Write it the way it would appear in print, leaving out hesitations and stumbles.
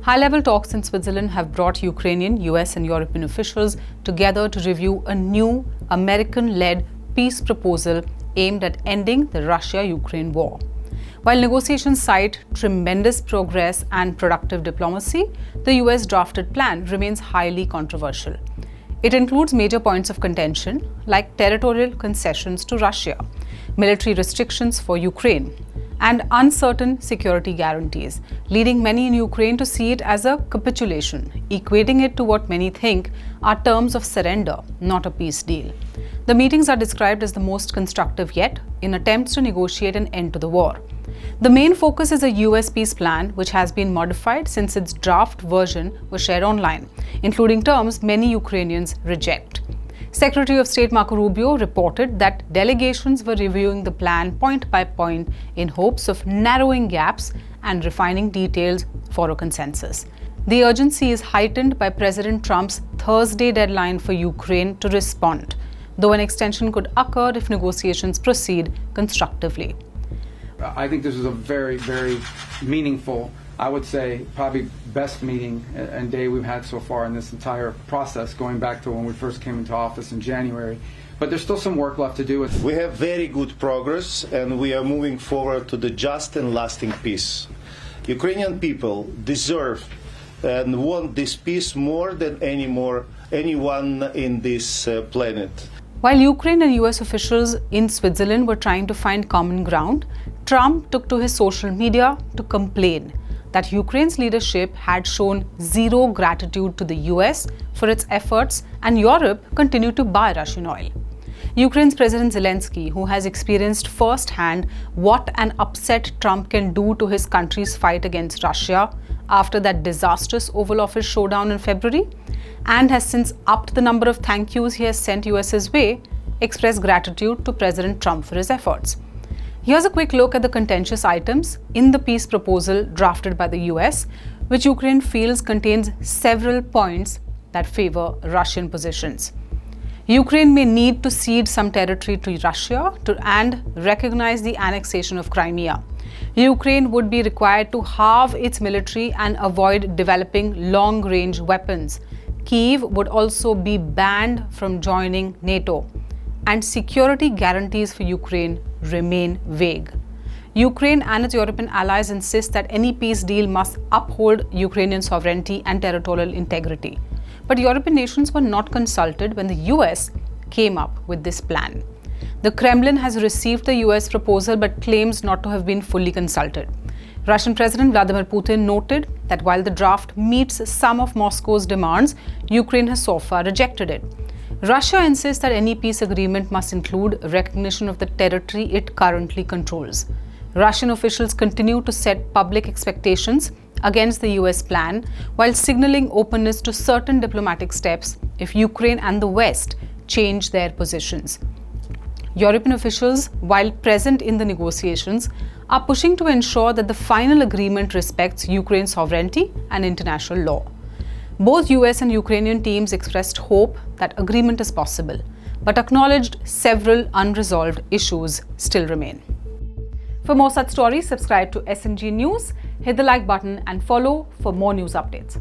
High-level talks in Switzerland have brought Ukrainian, US and European officials together to review a new American-led peace proposal aimed at ending the Russia-Ukraine war. While negotiations cite tremendous progress and productive diplomacy, the US drafted plan remains highly controversial. It includes major points of contention like territorial concessions to Russia, military restrictions for Ukraine, and uncertain security guarantees, leading many in Ukraine to see it as a capitulation, equating it to what many think are terms of surrender, not a peace deal. The meetings are described as the most constructive yet in attempts to negotiate an end to the war. The main focus is a US peace plan, which has been modified since its draft version was shared online, including terms many Ukrainians reject. Secretary of State Marco Rubio reported that delegations were reviewing the plan point by point in hopes of narrowing gaps and refining details for a consensus. The urgency is heightened by President Trump's Thursday deadline for Ukraine to respond, though an extension could occur if negotiations proceed constructively. I think this is a very, very meaningful, I would say probably best meeting and day we've had so far in this entire process, going back to when we first came into office in January. But there's still some work left to do. We have very good progress and we are moving forward to the just and lasting peace. Ukrainian people deserve and want this peace more than anyone in this planet. While Ukraine and US officials in Switzerland were trying to find common ground, Trump took to his social media to complain that Ukraine's leadership had shown zero gratitude to the US for its efforts and Europe continued to buy Russian oil. Ukraine's President Zelensky, who has experienced firsthand what an upset Trump can do to his country's fight against Russia after that disastrous Oval Office showdown in February, and has since upped the number of thank yous he has sent US's way, expressed gratitude to President Trump for his efforts. Here's a quick look at the contentious items in the peace proposal drafted by the US, which Ukraine feels contains several points that favor Russian positions. Ukraine may need to cede some territory to Russia and recognize the annexation of Crimea. Ukraine would be required to halve its military and avoid developing long-range weapons. Kyiv would also be banned from joining NATO. And security guarantees for Ukraine remain vague. Ukraine and its European allies insist that any peace deal must uphold Ukrainian sovereignty and territorial integrity. But European nations were not consulted when the US came up with this plan. The Kremlin has received the US proposal but claims not to have been fully consulted. Russian President Vladimir Putin noted that while the draft meets some of Moscow's demands, Ukraine has so far rejected it. Russia insists that any peace agreement must include recognition of the territory it currently controls. Russian officials continue to set public expectations against the US plan while signaling openness to certain diplomatic steps if Ukraine and the West change their positions. European officials, while present in the negotiations, are pushing to ensure that the final agreement respects Ukraine's sovereignty and international law. Both US and Ukrainian teams expressed hope that agreement is possible, but acknowledged several unresolved issues still remain. For more such stories, subscribe to SNG News, hit the like button and follow for more news updates.